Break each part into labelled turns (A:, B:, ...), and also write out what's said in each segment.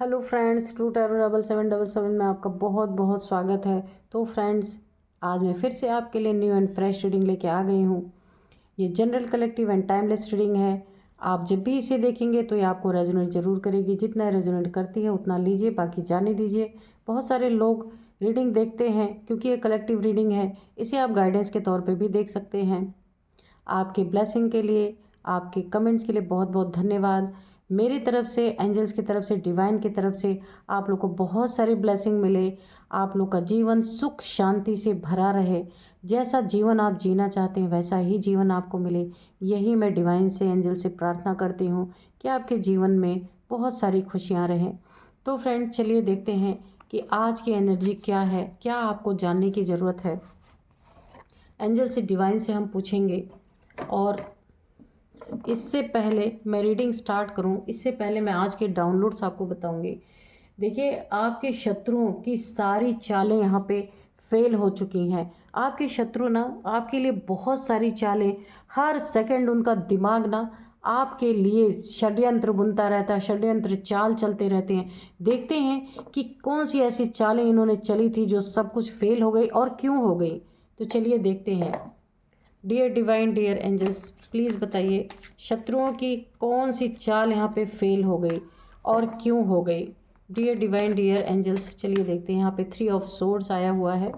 A: Hello friends, true tarot 7777 में आपका बहुत बहुत स्वागत है। तो फ्रेंड्स, आज मैं फिर से आपके लिए न्यू एंड फ्रेश रीडिंग लेके आ गई हूँ। ये general, collective and timeless reading है। आप जब भी इसे देखेंगे तो ये आपको रेजोनेट ज़रूर करेगी। जितना रेजोनेट करती है उतना लीजिए, बाकी जाने दीजिए। बहुत सारे लोग रीडिंग देखते हैं क्योंकि ये कलेक्टिव रीडिंग है। इसे आप गाइडेंस के तौर पर भी देख सकते हैं। आपके ब्लेसिंग के लिए, आपके कमेंट्स के लिए बहुत बहुत धन्यवाद। मेरी तरफ से, एंजल्स की तरफ से, डिवाइन की तरफ से आप लोग को बहुत सारी ब्लेसिंग मिले। आप लोग का जीवन सुख शांति से भरा रहे। जैसा जीवन आप जीना चाहते हैं वैसा ही जीवन आपको मिले। यही मैं डिवाइन से, एंजल से प्रार्थना करती हूँ कि आपके जीवन में बहुत सारी खुशियाँ रहें। तो फ्रेंड, चलिए देखते हैं कि आज की एनर्जी क्या है, क्या आपको जानने की ज़रूरत है। एंजल से, डिवाइन से हम पूछेंगे। और इससे पहले मैं रीडिंग स्टार्ट करूं, इससे पहले मैं आज के डाउनलोड्स आपको बताऊंगी। देखिए, आपके शत्रुओं की सारी चालें यहाँ पे फेल हो चुकी हैं। आपके शत्रु ना आपके लिए बहुत सारी चालें, हर सेकंड उनका दिमाग ना आपके लिए षड्यंत्र बुनता रहता है, षड्यंत्र चाल चलते रहते हैं। देखते हैं कि कौन सी ऐसी चालें इन्होंने चली थी जो सब कुछ फेल हो गई और क्यों हो गई। तो चलिए देखते हैं। Dear divine, dear angels, please बताइए शत्रुओं की कौन सी चाल यहाँ पे फेल हो गई और क्यों हो गई। डियर डिवाइन, डियर एंजल्स, चलिए देखते हैं। यहाँ पे 3 ऑफ सोर्ड्स आया हुआ है।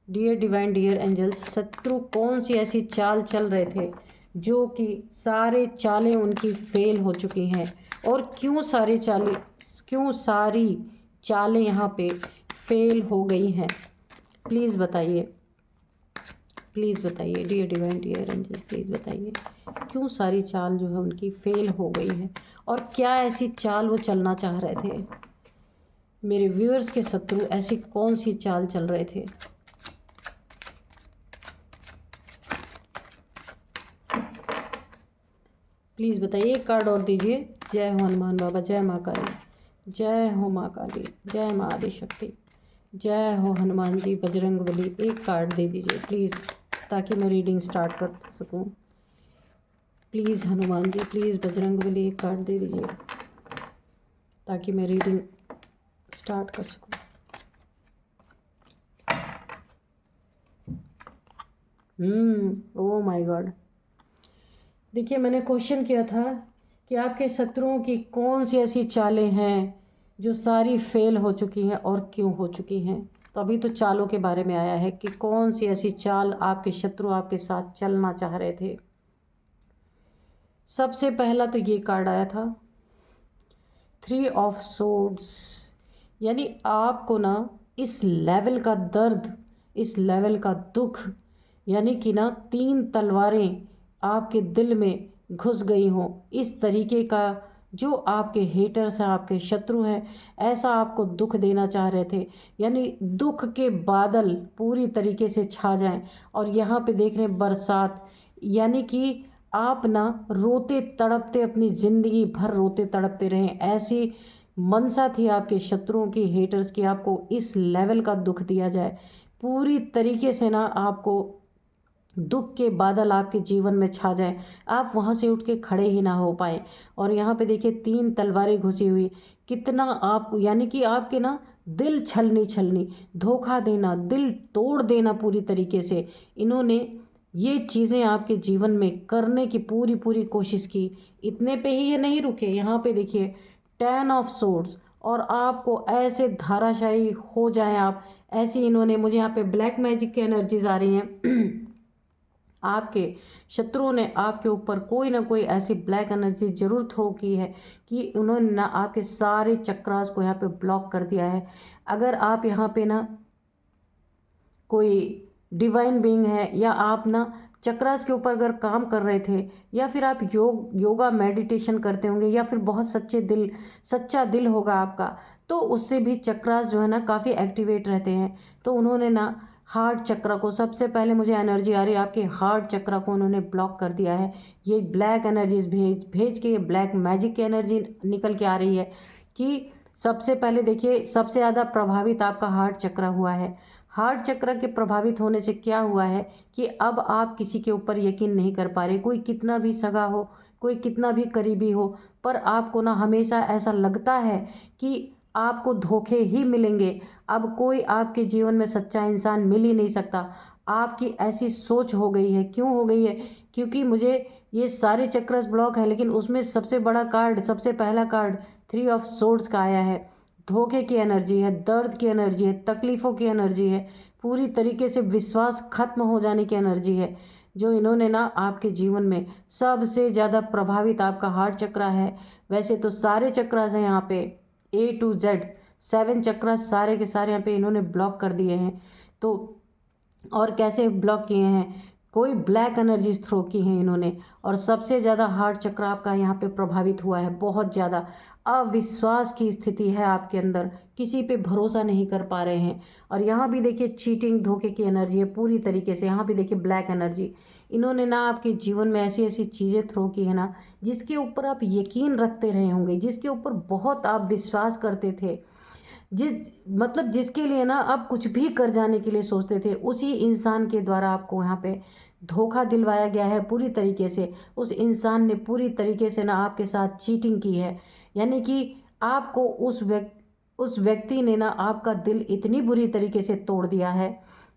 A: डियर डिवाइन, डियर एंजल्स, शत्रु कौन सी ऐसी चाल चल रहे थे जो कि सारे चालें उनकी फेल हो चुकी हैं, और क्यों सारी चालें यहाँ पे फेल हो गई हैं। प्लीज़ बताइए, प्लीज़ बताइए dear divine, dear angel, please बताइए क्यों सारी चाल जो है उनकी फेल हो गई है, और क्या ऐसी चाल वो चलना चाह रहे थे। मेरे व्यूअर्स के शत्रु ऐसी कौन सी चाल चल रहे थे। प्लीज़ बताइए। एक कार्ड और दीजिए। जय हो हनुमान बाबा, जय माँ काली, जय हो माँ काली, जय माँ आदिशक्ति, जय हो हनुमान जी, बजरंग बली। एक कार्ड दे दीजिए प्लीज़, ताकि मैं रीडिंग स्टार्ट कर सकूं। प्लीज़ हनुमान जी, प्लीज़ बजरंग बली, एक कार्ड दे दीजिए ताकि मैं रीडिंग स्टार्ट कर सकूं। Oh my God. देखिए, मैंने क्वेश्चन किया था कि आपके शत्रुओं की कौन सी ऐसी चालें हैं जो सारी फेल हो चुकी हैं और क्यों हो चुकी हैं। तो अभी तो चालों के बारे में आया है कि कौन सी ऐसी चाल आपके शत्रु आपके साथ चलना चाह रहे थे। सबसे पहला तो ये कार्ड आया था 3 ऑफ सोर्ड्स। यानी आपको ना इस लेवल का दर्द, इस लेवल का दुख, यानी कि ना 3 तलवारें आपके दिल में घुस गई हों। इस तरीके का जो आपके हेटर्स हैं, आपके शत्रु हैं, ऐसा आपको दुख देना चाह रहे थे। यानी दुख के बादल पूरी तरीके से छा जाएं। और यहाँ पे देख रहे हैं बरसात, यानी कि आप ना रोते तड़पते, अपनी ज़िंदगी भर रोते तड़पते रहें। ऐसी मनसा थी आपके शत्रुओं की, हेटर्स की, आपको इस लेवल का दुख दिया जाए। पूरी तरीके से ना आपको दुख के बादल आपके जीवन में छा जाए, आप वहाँ से उठ के खड़े ही ना हो पाए। और यहाँ पे देखिए 3 तलवारें घुसी हुई। कितना आपको, यानी कि आपके ना दिल छलनी, धोखा देना, दिल तोड़ देना पूरी तरीके से। इन्होंने ये चीज़ें आपके जीवन में करने की पूरी पूरी कोशिश की। इतने पे ही ये नहीं रुके। यहाँ पे देखिए 10 ऑफ सोर्ड्स, और आपको ऐसे धाराशायी हो जाएं आप। ऐसी इन्होंने, मुझे यहाँ पे ब्लैक मैजिक की एनर्जीज आ रही हैं। आपके शत्रुओं ने आपके ऊपर कोई ना कोई ऐसी ब्लैक एनर्जी जरूर थ्रो की है कि उन्होंने ना आपके सारे चक्रास को यहाँ पे ब्लॉक कर दिया है। अगर आप यहाँ पे ना कोई डिवाइन बीइंग है, या आप ना चक्रास के ऊपर अगर काम कर रहे थे, या फिर आप योगा मेडिटेशन करते होंगे, या फिर बहुत सच्चा दिल होगा आपका, तो उससे भी चक्रास जो है ना काफ़ी एक्टिवेट रहते हैं। तो उन्होंने ना हार्ट चक्र को, सबसे पहले मुझे एनर्जी आ रही है आपके हार्ट चक्र को उन्होंने ब्लॉक कर दिया है। ये ब्लैक एनर्जीज भेज के, ये ब्लैक मैजिक की एनर्जी निकल के आ रही है कि सबसे पहले देखिए, सबसे ज़्यादा प्रभावित आपका हार्ट चक्र हुआ है। हार्ट चक्र के प्रभावित होने से क्या हुआ है कि अब आप किसी के ऊपर यकीन नहीं कर पा रहे। कोई कितना भी सगा हो, कोई कितना भी करीबी हो, पर आपको ना हमेशा ऐसा लगता है कि आपको धोखे ही मिलेंगे। अब कोई आपके जीवन में सच्चा इंसान मिल ही नहीं सकता। आपकी ऐसी सोच हो गई है। क्यों हो गई है? क्योंकि मुझे ये सारे चक्रस ब्लॉक है, लेकिन उसमें सबसे बड़ा कार्ड, सबसे पहला कार्ड 3 ऑफ सोर्ड्स का आया है। धोखे की एनर्जी है, दर्द की एनर्जी है, तकलीफ़ों की एनर्जी है, पूरी तरीके से विश्वास खत्म हो जाने की एनर्जी है। जो इन्होंने ना आपके जीवन में सबसे ज़्यादा प्रभावित आपका हार्ट चक्र है। वैसे तो सारे चक्रास हैं यहाँ पे A to Z 7 चक्रास सारे के सारे यहाँ पे इन्होंने ब्लॉक कर दिए हैं। तो और कैसे ब्लॉक किए हैं? कोई ब्लैक एनर्जीज थ्रो की हैं इन्होंने। और सबसे ज़्यादा हार्ट चक्र आपका यहाँ पे प्रभावित हुआ है। बहुत ज़्यादा अविश्वास की स्थिति है आपके अंदर, किसी पे भरोसा नहीं कर पा रहे हैं। और यहाँ भी देखिए चीटिंग, धोखे की एनर्जी है पूरी तरीके से। यहाँ भी देखिए ब्लैक एनर्जी। इन्होंने ना आपके जीवन में ऐसी ऐसी चीज़ें थ्रो की है ना, जिसके ऊपर आप यकीन रखते रहे होंगे, जिसके ऊपर बहुत आप विश्वास करते थे, मतलब जिसके लिए ना आप कुछ भी कर जाने के लिए सोचते थे, उसी इंसान के द्वारा आपको यहाँ पे धोखा दिलवाया गया है पूरी तरीके से। उस इंसान ने पूरी तरीके से ना आपके साथ चीटिंग की है। यानी कि आपको उस व्यक्ति ने ना आपका दिल इतनी बुरी तरीके से तोड़ दिया है,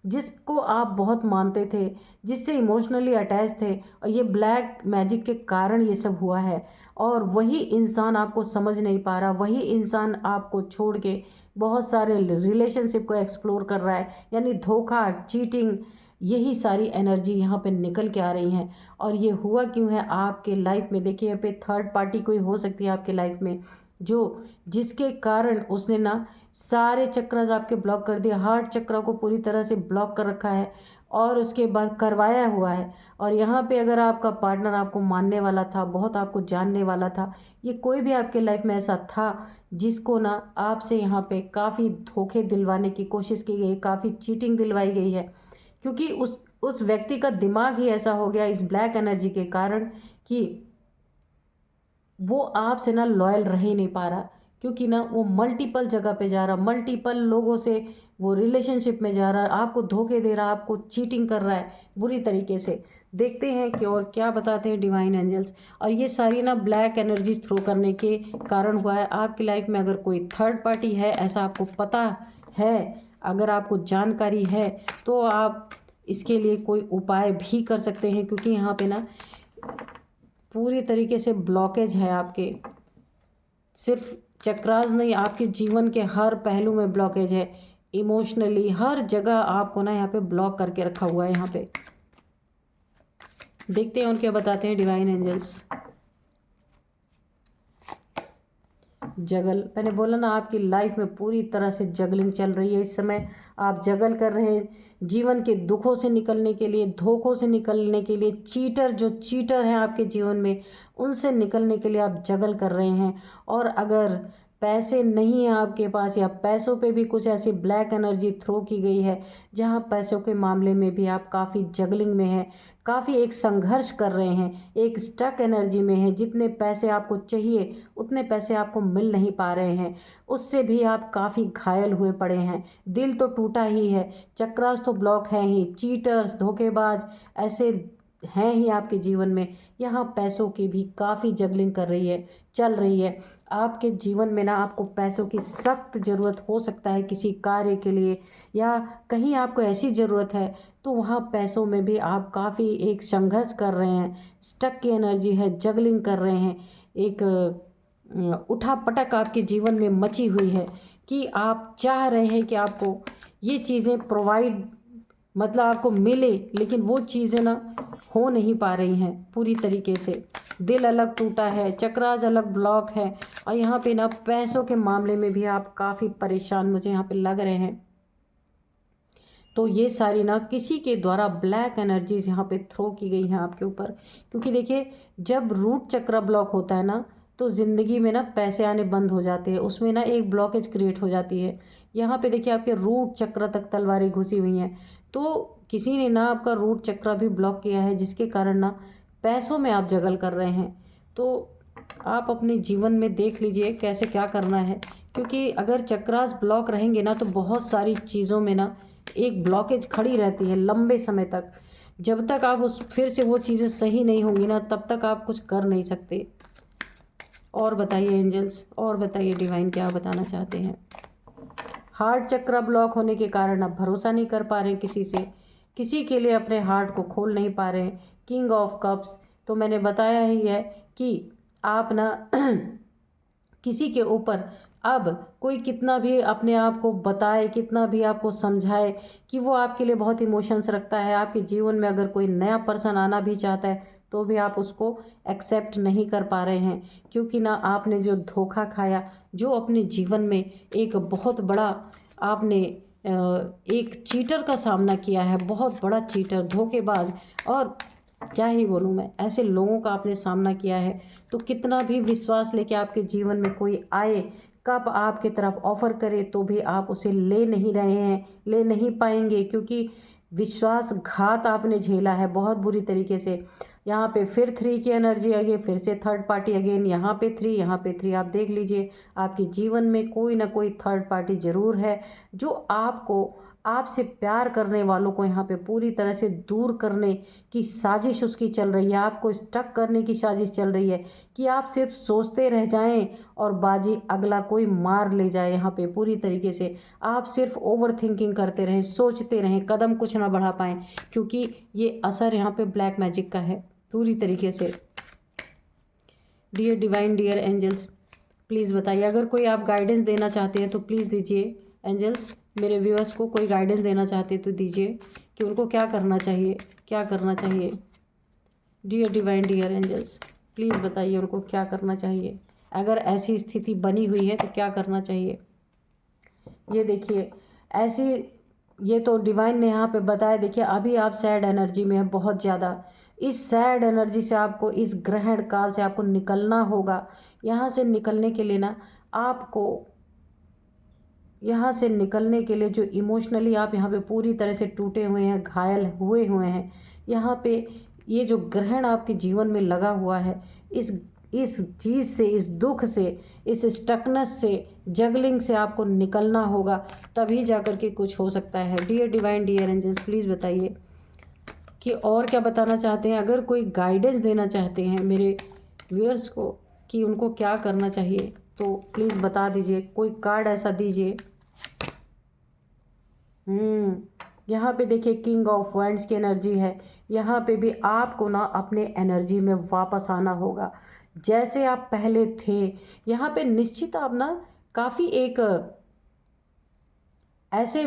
A: जिसको आप बहुत मानते थे, जिससे इमोशनली अटैच थे। और ये ब्लैक मैजिक के कारण ये सब हुआ है। और वही इंसान आपको समझ नहीं पा रहा, वही इंसान आपको छोड़ के बहुत सारे रिलेशनशिप को एक्सप्लोर कर रहा है। यानी धोखा, चीटिंग, यही सारी एनर्जी यहाँ पे निकल के आ रही हैं। और ये हुआ क्यों है आपके लाइफ में? देखिए यहाँ पे थर्ड पार्टी कोई हो सकती है आपके लाइफ में, जो जिसके कारण उसने ना सारे चक्र आपके ब्लॉक कर दिए, हार्ट चक्र को पूरी तरह से ब्लॉक कर रखा है और उसके बाद करवाया हुआ है। और यहाँ पे अगर आपका पार्टनर आपको मानने वाला था, बहुत आपको जानने वाला था, ये कोई भी आपके लाइफ में ऐसा था जिसको ना आपसे यहाँ पे काफ़ी धोखे दिलवाने की कोशिश की गई, काफ़ी चीटिंग दिलवाई गई है। क्योंकि उस व्यक्ति का दिमाग ही ऐसा हो गया इस ब्लैक एनर्जी के कारण कि वो आपसे ना लॉयल रह ही नहीं पा रहा। क्योंकि ना वो मल्टीपल जगह पे जा रहा, मल्टीपल लोगों से वो रिलेशनशिप में जा रहा, आपको धोखे दे रहा, आपको चीटिंग कर रहा है बुरी तरीके से। देखते हैं कि और क्या बताते हैं डिवाइन एंजल्स। और ये सारी ना ब्लैक एनर्जीज थ्रो करने के कारण हुआ है। आपकी लाइफ में अगर कोई थर्ड पार्टी है, ऐसा आपको पता है, अगर आपको जानकारी है, तो आप इसके लिए कोई उपाय भी कर सकते हैं। क्योंकि यहाँ पे ना पूरी तरीके से ब्लॉकेज है आपके, सिर्फ चक्रास नहीं, आपके जीवन के हर पहलू में ब्लॉकेज है। इमोशनली हर जगह आपको ना यहाँ पे ब्लॉक करके रखा हुआ है। यहाँ पे देखते हैं और क्या बताते हैं डिवाइन एंजल्स। जगल, मैंने बोला ना आपकी लाइफ में पूरी तरह से जगलिंग चल रही है इस समय। आप जगल कर रहे हैं जीवन के दुखों से निकलने के लिए, धोखों से निकलने के लिए, जो चीटर हैं आपके जीवन में, उनसे निकलने के लिए आप जगल कर रहे हैं। और अगर पैसे नहीं है आपके पास, या पैसों पे भी कुछ ऐसी ब्लैक एनर्जी थ्रो की गई है, जहां पैसों के मामले में भी आप काफ़ी जगलिंग में हैं, काफ़ी एक संघर्ष कर रहे हैं, एक स्टक एनर्जी में है। जितने पैसे आपको चाहिए उतने पैसे आपको मिल नहीं पा रहे हैं, उससे भी आप काफ़ी घायल हुए पड़े हैं। दिल तो टूटा ही है, चक्रास तो ब्लॉक है ही, चीटर्स, धोखेबाज ऐसे हैं ही आपके जीवन में। यहाँ पैसों की भी काफ़ी जगलिंग चल रही है आपके जीवन में ना। आपको पैसों की सख्त ज़रूरत हो सकता है किसी कार्य के लिए, या कहीं आपको ऐसी ज़रूरत है, तो वहाँ पैसों में भी आप काफ़ी एक संघर्ष कर रहे हैं। स्टक की एनर्जी है, जगलिंग कर रहे हैं, एक उठा पटक आपके जीवन में मची हुई है कि आप चाह रहे हैं कि आपको ये चीज़ें प्रोवाइड, मतलब आपको मिले, लेकिन वो चीज़ें ना हो नहीं पा रही हैं पूरी तरीके से। दिल अलग टूटा है, चक्रास अलग ब्लॉक है, और यहाँ पे ना पैसों के मामले में भी आप काफ़ी परेशान मुझे यहाँ पे लग रहे हैं। तो ये सारी ना किसी के द्वारा ब्लैक एनर्जीज यहाँ पे थ्रो की गई हैं आपके ऊपर। क्योंकि देखिए जब रूट चक्र ब्लॉक होता है ना, तो ज़िंदगी में ना पैसे आने बंद हो जाते हैं, उसमें ना एक ब्लॉकेज क्रिएट हो जाती है। यहाँ पे देखिए आपके रूट चक्र तक तलवारें घुसी हुई हैं, तो किसी ने ना आपका रूट चक्र भी ब्लॉक किया है, जिसके कारण ना पैसों में आप जगल कर रहे हैं। तो आप अपने जीवन में देख लीजिए कैसे क्या करना है। क्योंकि अगर चक्रास ब्लॉक रहेंगे ना, तो बहुत सारी चीज़ों में ना एक ब्लॉकेज खड़ी रहती है लंबे समय तक। जब तक आप उस फिर से वो चीज़ें सही नहीं होंगी ना, तब तक आप कुछ कर नहीं सकते। और बताइए एंजल्स, और बताइए डिवाइन क्या बताना चाहते हैं। हार्ट चक्र ब्लॉक होने के कारण आप भरोसा नहीं कर पा रहे हैं किसी से, किसी के लिए अपने हार्ट को खोल नहीं पा रहे हैं। किंग ऑफ कप्स, तो मैंने बताया ही है कि आप ना किसी के ऊपर अब कोई कितना भी अपने आप को बताए, कितना भी आपको समझाए कि वो आपके लिए बहुत इमोशंस रखता है, आपके जीवन में अगर कोई नया पर्सन आना भी चाहता है तो भी आप उसको एक्सेप्ट नहीं कर पा रहे हैं, क्योंकि ना आपने जो धोखा खाया, जो अपने जीवन में एक बहुत बड़ा आपने एक चीटर का सामना किया है, बहुत बड़ा चीटर, धोखेबाज, और क्या ही बोलूँ मैं, ऐसे लोगों का आपने सामना किया है। तो कितना भी विश्वास लेके आपके जीवन में कोई आए, कब आपके तरफ ऑफ़र करे तो भी आप उसे ले नहीं रहे हैं, ले नहीं पाएंगे, क्योंकि विश्वासघात आपने झेला है बहुत बुरी तरीके से। यहाँ पे फिर 3 की एनर्जी आ गई, फिर से थर्ड पार्टी अगेन, यहाँ पे 3, यहाँ पे 3। आप देख लीजिए आपके जीवन में कोई ना कोई थर्ड पार्टी ज़रूर है, जो आपको, आपसे प्यार करने वालों को यहाँ पे पूरी तरह से दूर करने की साजिश उसकी चल रही है, आपको स्टक करने की साजिश चल रही है कि आप सिर्फ सोचते रह जाएं और बाजी अगला कोई मार ले जाए। यहाँ पे पूरी तरीके से आप सिर्फ ओवर थिंकिंग करते रहें, सोचते रहें, कदम कुछ ना बढ़ा पाएँ, क्योंकि ये असर यहाँ पे ब्लैक मैजिक का है पूरी तरीके से। Dear divine, dear angels, please बताइए, अगर कोई आप गाइडेंस देना चाहते हैं तो प्लीज़ दीजिए। एंजल्स मेरे व्यूअर्स को कोई गाइडेंस देना चाहते हैं तो दीजिए कि उनको क्या करना चाहिए, क्या करना चाहिए। Dear divine, dear angels, please बताइए उनको क्या करना चाहिए, अगर ऐसी स्थिति बनी हुई है तो क्या करना चाहिए। ये देखिए ऐसी, ये तो डिवाइन ने यहाँ पे बताया। देखिए अभी आप सैड एनर्जी में है बहुत ज़्यादा, इस सैड एनर्जी से आपको, इस ग्रहण काल से आपको निकलना होगा। यहाँ से निकलने के लिए ना आपको, यहाँ से निकलने के लिए जो इमोशनली आप यहाँ पे पूरी तरह से टूटे हुए हैं, घायल हुए हुए हैं, यहाँ पे ये जो ग्रहण आपके जीवन में लगा हुआ है, इस चीज़ से, इस दुख से, इस स्टकनेस से, जगलिंग से आपको निकलना होगा, तभी जाकर के कुछ हो सकता है। Dear divine, dear angels, please बताइए कि और क्या बताना चाहते हैं। अगर कोई गाइडेंस देना चाहते हैं मेरे व्यूअर्स को कि उनको क्या करना चाहिए तो प्लीज़ बता दीजिए, कोई कार्ड ऐसा दीजिए। यहाँ पे देखिए किंग ऑफ वांड्स की एनर्जी है। यहाँ पे भी आपको ना अपने एनर्जी में वापस आना होगा, जैसे आप पहले थे। यहाँ पे निश्चित आप ना काफ़ी एक ऐसे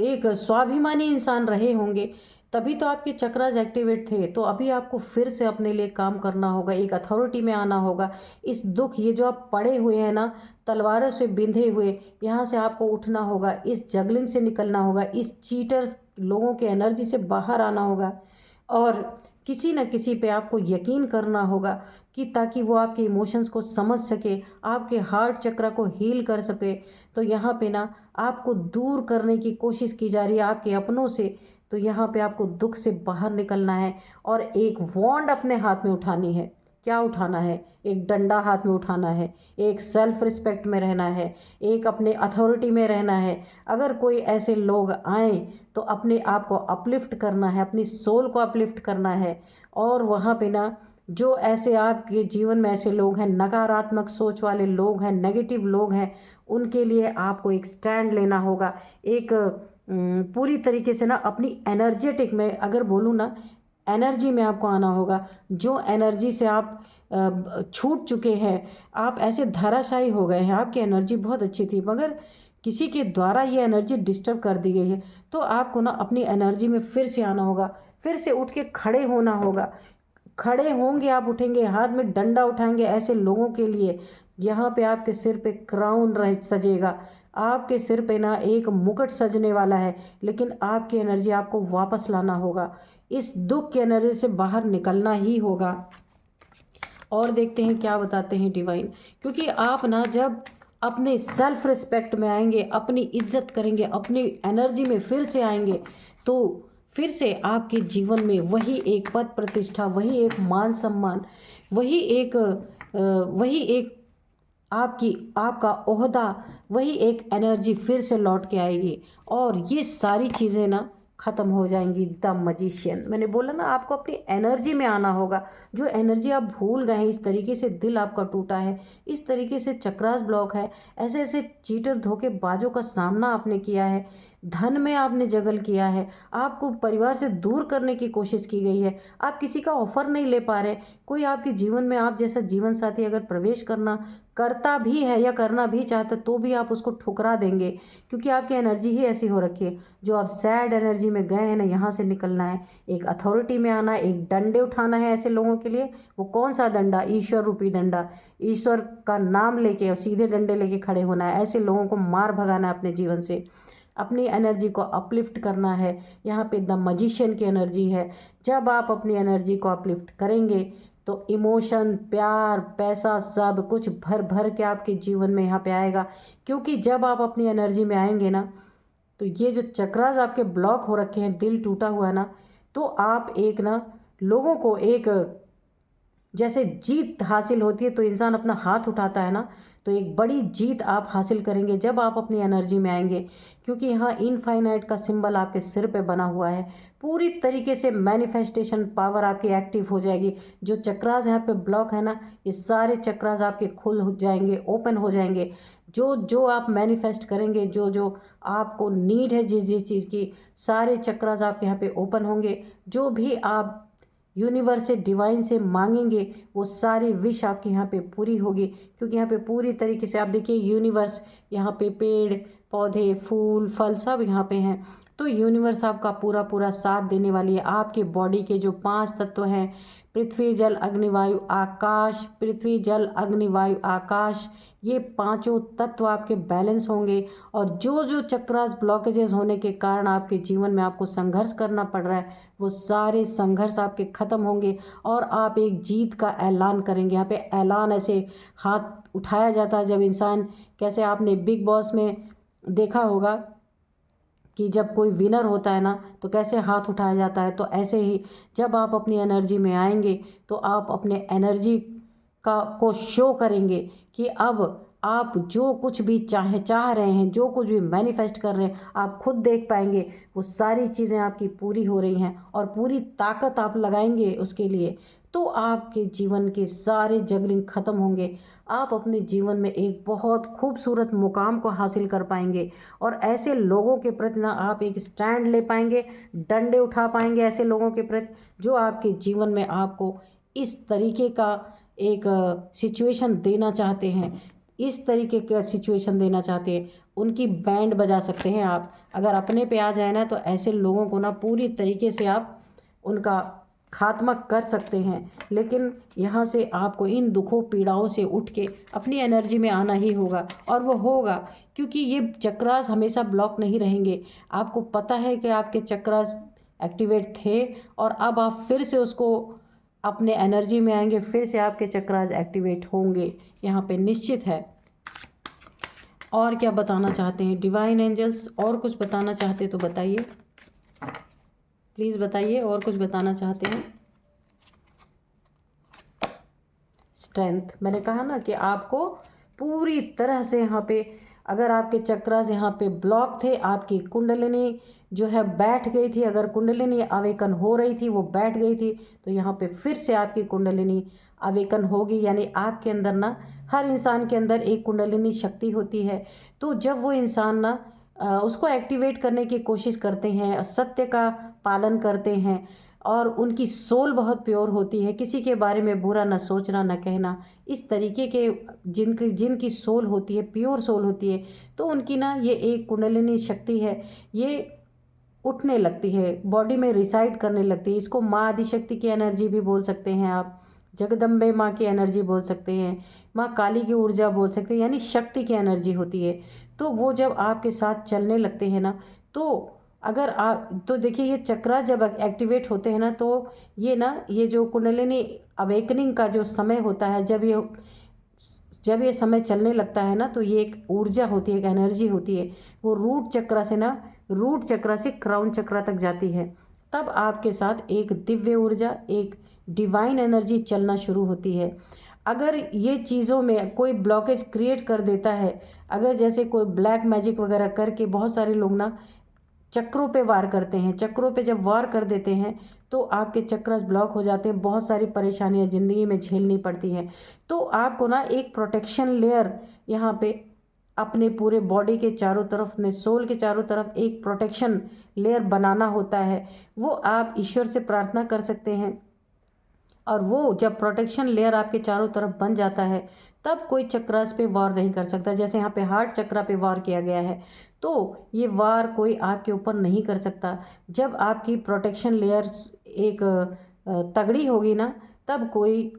A: एक स्वाभिमानी इंसान रहे होंगे, तभी तो आपके चक्रास एक्टिवेट थे। तो अभी आपको फिर से अपने लिए काम करना होगा, एक अथॉरिटी में आना होगा। इस दुख, ये जो आप पड़े हुए हैं ना तलवारों से बिंधे हुए, यहाँ से आपको उठना होगा, इस जगलिंग से निकलना होगा, इस चीटर्स लोगों के एनर्जी से बाहर आना होगा, और किसी न किसी पे आपको यकीन करना होगा कि ताकि वो आपके इमोशंस को समझ सके, आपके हार्ट चक्र को हील कर सके। तो यहाँ पे ना आपको दूर करने की कोशिश की जा रही है आपके अपनों से। तो यहाँ पे आपको दुख से बाहर निकलना है और एक वॉन्ड अपने हाथ में उठानी है। क्या उठाना है? एक डंडा हाथ में उठाना है, एक सेल्फ रिस्पेक्ट में रहना है, एक अपने अथॉरिटी में रहना है। अगर कोई ऐसे लोग आएँ तो अपने आप को अपलिफ्ट करना है, अपनी सोल को अपलिफ्ट करना है। और वहाँ पे ना जो ऐसे आपके जीवन में ऐसे लोग हैं, नकारात्मक सोच वाले लोग हैं, नेगेटिव लोग हैं, उनके लिए आपको एक स्टैंड लेना होगा। एक पूरी तरीके से ना अपनी एनर्जेटिक में, अगर बोलूँ ना, एनर्जी में आपको आना होगा। जो एनर्जी से आप छूट चुके हैं, आप ऐसे धराशायी हो गए हैं, आपकी एनर्जी बहुत अच्छी थी मगर किसी के द्वारा ये एनर्जी डिस्टर्ब कर दी गई है। तो आपको ना अपनी एनर्जी में फिर से आना होगा, फिर से उठ के खड़े होना होगा। खड़े होंगे आप, उठेंगे, हाथ में डंडा उठाएंगे ऐसे लोगों के लिए। यहाँ पे आपके सिर पे क्राउन रह सजेगा, आपके सिर पे ना एक मुकुट सजने वाला है। लेकिन आपकी एनर्जी आपको वापस लाना होगा, इस दुख की एनर्जी से बाहर निकलना ही होगा। और देखते हैं क्या बताते हैं डिवाइन, क्योंकि आप ना जब अपने सेल्फ रिस्पेक्ट में आएंगे, अपनी इज्जत करेंगे, अपनी एनर्जी में फिर से आएंगे, तो फिर से आपके जीवन में वही एक पद प्रतिष्ठा, वही एक मान सम्मान, वही एक आपका ओहदा, वही एक एनर्जी फिर से लौट के आएगी। और ये सारी चीज़ें ना ख़त्म हो जाएंगी। द मजिशियन, मैंने बोला ना आपको अपनी एनर्जी में आना होगा। जो एनर्जी आप भूल गए हैं, इस तरीके से दिल आपका टूटा है, इस तरीके से चक्रास ब्लॉक है, ऐसे ऐसे चीटर धोखेबाजों का सामना आपने किया है, धन में आपने जगल किया है, आपको परिवार से दूर करने की कोशिश की गई है, आप किसी का ऑफ़र नहीं ले पा रहे। कोई आपके जीवन में आप जैसा जीवन साथी अगर प्रवेश करता भी है या करना भी चाहता तो भी आप उसको ठुकरा देंगे, क्योंकि आपकी एनर्जी ही ऐसी हो रखी है। जो आप सैड एनर्जी में गए हैं ना, यहाँ से निकलना है, एक अथॉरिटी में आना है, एक डंडे उठाना है ऐसे लोगों के लिए। वो कौन सा डंडा? ईश्वर रूपी डंडा। ईश्वर का नाम लेके और सीधे डंडे लेके खड़े होना है। ऐसे लोगों को मार भगाना है अपने जीवन से, अपनी एनर्जी को अपलिफ्ट करना है। यहाँ पे द मजिशियन की एनर्जी है। जब आप अपनी एनर्जी को अपलिफ्ट करेंगे तो इमोशन, प्यार, पैसा सब कुछ भर भर के आपके जीवन में यहाँ पे आएगा। क्योंकि जब आप अपनी एनर्जी में आएंगे ना, तो ये जो चक्रास आपके ब्लॉक हो रखे हैं, दिल टूटा हुआ है ना, तो आप एक ना लोगों को एक जैसे जीत हासिल होती है तो इंसान अपना हाथ उठाता है ना, तो एक बड़ी जीत आप हासिल करेंगे जब आप अपनी एनर्जी में आएंगे। क्योंकि यहाँ इनफाइनाइट का सिंबल आपके सिर पे बना हुआ है। पूरी तरीके से मैनिफेस्टेशन पावर आपकी एक्टिव हो जाएगी। जो चक्रास यहाँ पे ब्लॉक है ना, ये सारे चक्रास आपके खुल हो जाएंगे, ओपन हो जाएंगे। जो जो आप मैनिफेस्ट करेंगे, जो जो आपको नीड है जिस जिस चीज़ की, सारे चक्रास आपके यहाँ पे ओपन होंगे। जो भी आप यूनिवर्स से, डिवाइन से मांगेंगे, वो सारी विश आपकी यहाँ पे पूरी होगी। क्योंकि यहाँ पे पूरी तरीके से आप देखिए यूनिवर्स, यहाँ पे पेड़ पौधे, फूल, फल सब यहाँ पे हैं। तो यूनिवर्स आपका पूरा पूरा साथ देने वाली है। आपके बॉडी के जो 5 तत्व हैं, पृथ्वी जल अग्नि वायु आकाश, पृथ्वी जल अग्नि वायु आकाश, ये पांचों तत्व आपके बैलेंस होंगे। और जो जो चक्रास ब्लॉकेजेस होने के कारण आपके जीवन में आपको संघर्ष करना पड़ रहा है, वो सारे संघर्ष आपके ख़त्म होंगे और आप एक जीत का ऐलान करेंगे। यहाँ पे ऐलान ऐसे हाथ उठाया जाता है जब इंसान, कैसे आपने बिग बॉस में देखा होगा कि जब कोई विनर होता है ना तो कैसे हाथ उठाया जाता है। तो ऐसे ही जब आप अपनी एनर्जी में आएंगे तो आप अपने एनर्जी को शो करेंगे कि अब आप जो कुछ भी चाह रहे हैं, जो कुछ भी मैनिफेस्ट कर रहे हैं, आप खुद देख पाएंगे वो सारी चीज़ें आपकी पूरी हो रही हैं और पूरी ताकत आप लगाएंगे उसके लिए। तो आपके जीवन के सारे जगरिंग ख़त्म होंगे। आप अपने जीवन में एक बहुत खूबसूरत मुकाम को हासिल कर पाएंगे और ऐसे लोगों के प्रति ना आप एक स्टैंड ले पाएंगे, डंडे उठा पाएंगे ऐसे लोगों के प्रति जो आपके जीवन में आपको इस तरीके का एक सिचुएशन देना चाहते हैं, इस तरीके का सिचुएशन देना चाहते हैं। उनकी बैंड बजा सकते हैं आप। अगर अपने पे आ जाए ना तो ऐसे लोगों को ना पूरी तरीके से आप उनका खात्मा कर सकते हैं। लेकिन यहाँ से आपको इन दुखों पीड़ाओं से उठ के अपनी एनर्जी में आना ही होगा और वो होगा, क्योंकि ये चक्रास हमेशा ब्लॉक नहीं रहेंगे। आपको पता है कि आपके चक्रास एक्टिवेट थे और अब आप फिर से उसको अपने एनर्जी में आएंगे, फिर से आपके चक्रास एक्टिवेट होंगे, यहाँ पे निश्चित है। और क्या बताना चाहते हैं डिवाइन एंजल्स? और कुछ बताना चाहते तो बताइए, प्लीज़ बताइए। और कुछ बताना चाहते हैं? स्ट्रेंथ, मैंने कहा ना कि आपको पूरी तरह से यहाँ पे, अगर आपके चक्रास यहाँ पे ब्लॉक थे, आपकी कुंडलिनी जो है बैठ गई थी, अगर कुंडलिनी अवेकन हो रही थी, वो बैठ गई थी, तो यहाँ पे फिर से आपकी कुंडलिनी अवेकन होगी। यानी आपके अंदर ना, हर इंसान के अंदर एक कुंडलिनी शक्ति होती है। तो जब वो इंसान ना उसको एक्टिवेट करने की कोशिश करते हैं, सत्य का पालन करते हैं और उनकी सोल बहुत प्योर होती है, किसी के बारे में बुरा न सोचना न कहना, इस तरीके के जिनकी सोल होती है, प्योर सोल होती है, तो उनकी ना ये एक कुंडलिनी शक्ति है, ये उठने लगती है, बॉडी में रिसाइड करने लगती है। इसको माँ आदिशक्ति की एनर्जी भी बोल सकते हैं आप, जगदम्बे माँ की एनर्जी बोल सकते हैं, माँ काली की ऊर्जा बोल सकते हैं, यानी शक्ति की एनर्जी होती है। तो वो जब आपके साथ चलने लगते हैं ना, तो अगर आप तो देखिए ये चक्रा जब एक्टिवेट होते हैं ना, तो ये जो कुंडलिनी अवेकनिंग का जो समय होता है, जब ये समय चलने लगता है ना, तो ये एक ऊर्जा होती है, एक एनर्जी होती है, वो रूट चक्रा से क्राउन चक्रा तक जाती है। तब आपके साथ एक दिव्य ऊर्जा, एक डिवाइन एनर्जी चलना शुरू होती है। अगर ये चीज़ों में कोई ब्लॉकेज क्रिएट कर देता है, अगर जैसे कोई ब्लैक मैजिक वगैरह करके बहुत सारे लोग ना चक्रों पे वार करते हैं। चक्रों पे जब वार कर देते हैं तो आपके चक्रास ब्लॉक हो जाते हैं, बहुत सारी परेशानियां ज़िंदगी में झेलनी पड़ती हैं। तो आपको ना एक प्रोटेक्शन लेयर यहाँ पे अपने पूरे बॉडी के चारों तरफ, अपने सोल के चारों तरफ एक प्रोटेक्शन लेयर बनाना होता है। वो आप ईश्वर से प्रार्थना कर सकते हैं, और वो जब प्रोटेक्शन लेयर आपके चारों तरफ बन जाता है तब कोई चक्रास पे वार नहीं कर सकता। जैसे यहाँ पे हार्ट चक्रा पे वार किया गया है, तो ये वार कोई आपके ऊपर नहीं कर सकता। जब आपकी प्रोटेक्शन लेयर एक तगड़ी होगी ना, तब कोई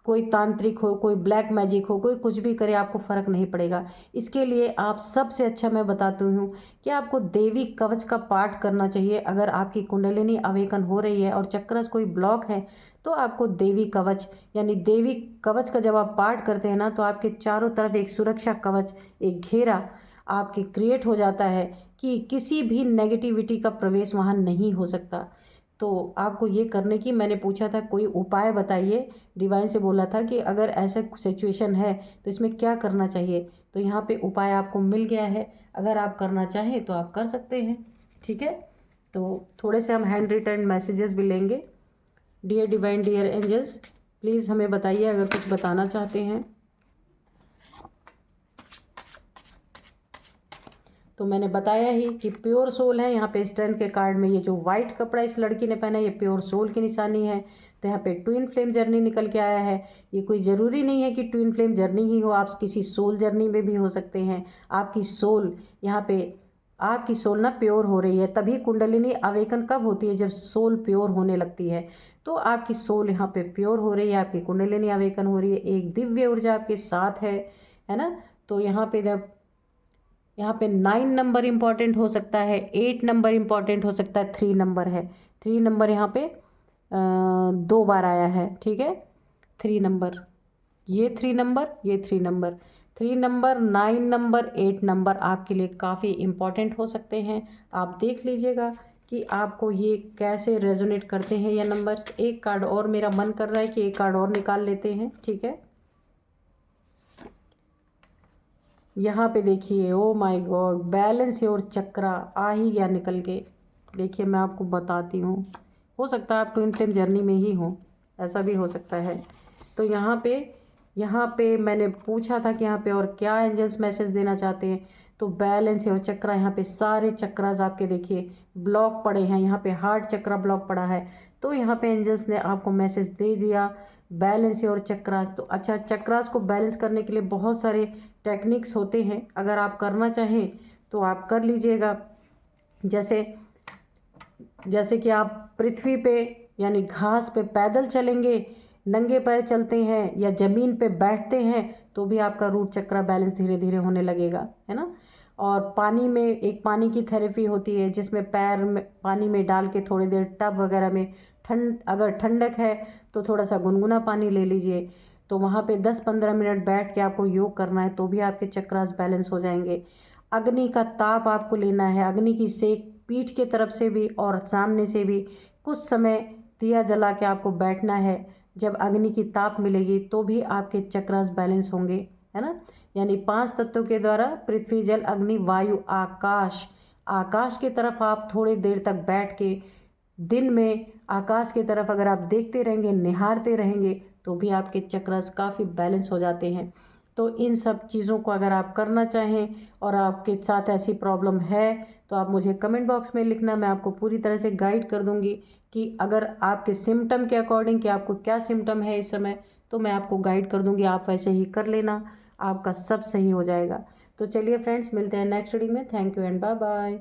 A: कोई तांत्रिक हो, कोई ब्लैक मैजिक हो, कोई कुछ भी करे, आपको फ़र्क नहीं पड़ेगा। इसके लिए आप सबसे अच्छा मैं बताती हूँ कि आपको देवी कवच का पाठ करना चाहिए। अगर आपकी कुंडलिनी अवेकन हो रही है और चक्रस कोई ब्लॉक है तो आपको देवी कवच, यानी देवी कवच का जब आप पाठ करते हैं ना, तो आपके चारों तरफ एक सुरक्षा कवच, एक घेरा आपके क्रिएट हो जाता है कि किसी भी नेगेटिविटी का प्रवेश वहाँ नहीं हो सकता। तो आपको ये करने की, मैंने पूछा था कोई उपाय बताइए, डिवाइन से बोला था कि अगर ऐसा सिचुएशन है तो इसमें क्या करना चाहिए, तो यहाँ पे उपाय आपको मिल गया है। अगर आप करना चाहें तो आप कर सकते हैं, ठीक है। तो थोड़े से हम हैंड रिटन मैसेजेस भी लेंगे। Dear divine, dear angels, please हमें बताइए अगर कुछ बताना चाहते हैं। तो मैंने बताया ही कि प्योर सोल है। यहाँ पे स्ट्रेंथ के कार्ड में ये जो वाइट कपड़ा इस लड़की ने पहना है, ये प्योर सोल की निशानी है। तो यहाँ पे ट्विन फ्लेम जर्नी निकल के आया है। ये कोई ज़रूरी नहीं है कि ट्विन फ्लेम जर्नी ही हो, आप किसी सोल जर्नी में भी हो सकते हैं। आपकी सोल यहाँ पे, आपकी सोल ना प्योर हो रही है। तभी कुंडलिनी अवेकन कब होती है, जब सोल प्योर होने लगती है। तो आपकी सोल यहाँ पे प्योर हो रही है, आपकी कुंडलिनी अवेकन हो रही है, एक दिव्य ऊर्जा आपके साथ है ना। तो यहाँ पे जब यहाँ पे 9 नंबर इम्पॉर्टेंट हो सकता है, 8 नंबर इम्पॉर्टेंट हो सकता है, 3 नंबर है। 3 नंबर यहाँ पे 2 बार आया है, ठीक है। 3 नंबर, ये 3 नंबर, ये 3 नंबर, 3 नंबर, 9 नंबर, 8 नंबर आपके लिए काफ़ी इम्पॉर्टेंट हो सकते हैं। आप देख लीजिएगा कि आपको ये कैसे रेजोनेट करते हैं ये नंबर्स। एक कार्ड और मेरा मन कर रहा है कि एक कार्ड और निकाल लेते हैं, ठीक है। यहाँ पे देखिए, oh my God, balance your chakra आ ही गया निकल के। देखिए मैं आपको बताती हूँ, हो सकता है आप ट्विन फ्लेम जर्नी में ही हो, ऐसा भी हो सकता है। तो यहाँ पे मैंने पूछा था कि यहाँ पे और क्या एंजल्स मैसेज देना चाहते हैं। तो बैलेंस योर चक्रा, यहाँ पे सारे चक्रास आपके देखिए ब्लॉक पड़े हैं। यहाँ पे हार्ट चक्रा ब्लॉक पड़ा है, तो यहाँ पे एंजल्स ने आपको मैसेज दे दिया, बैलेंस योर चक्रास। तो अच्छा, चक्रास को बैलेंस करने के लिए बहुत सारे टेक्निक्स होते हैं, अगर आप करना चाहें तो आप कर लीजिएगा। जैसे कि आप पृथ्वी पे यानी घास पे पैदल चलेंगे, नंगे पैर चलते हैं या ज़मीन पे बैठते हैं, तो भी आपका रूट चक्रा बैलेंस धीरे धीरे होने लगेगा, है ना। और पानी में, एक पानी की थेरेपी होती है जिसमें पैर में पानी में डाल के थोड़ी देर टब वगैरह में, अगर ठंडक है तो थोड़ा सा गुनगुना पानी ले लीजिए। तो वहाँ पे 10-15 मिनट बैठ के आपको योग करना है, तो भी आपके चक्रास बैलेंस हो जाएंगे। अग्नि का ताप आपको लेना है, अग्नि की सेक पीठ के तरफ से भी और सामने से भी। कुछ समय दिया जला के आपको बैठना है, जब अग्नि की ताप मिलेगी तो भी आपके चक्रास बैलेंस होंगे, है ना। यानी 5 तत्वों के द्वारा पृथ्वी, जल, अग्नि, वायु, आकाश, आकाश की तरफ आप थोड़ी देर तक बैठ के दिन में आकाश की तरफ अगर आप देखते रहेंगे, निहारते रहेंगे, तो भी आपके चक्रास काफ़ी बैलेंस हो जाते हैं। तो इन सब चीज़ों को अगर आप करना चाहें और आपके साथ ऐसी प्रॉब्लम है तो आप मुझे कमेंट बॉक्स में लिखना, मैं आपको पूरी तरह से गाइड कर दूंगी कि अगर आपके सिम्टम के अकॉर्डिंग कि आपको क्या सिम्टम है इस समय, तो मैं आपको गाइड कर दूंगी, आप वैसे ही कर लेना, आपका सब सही हो जाएगा। तो चलिए फ्रेंड्स, मिलते हैं नेक्स्ट रीडिंग में। Thank you and bye bye.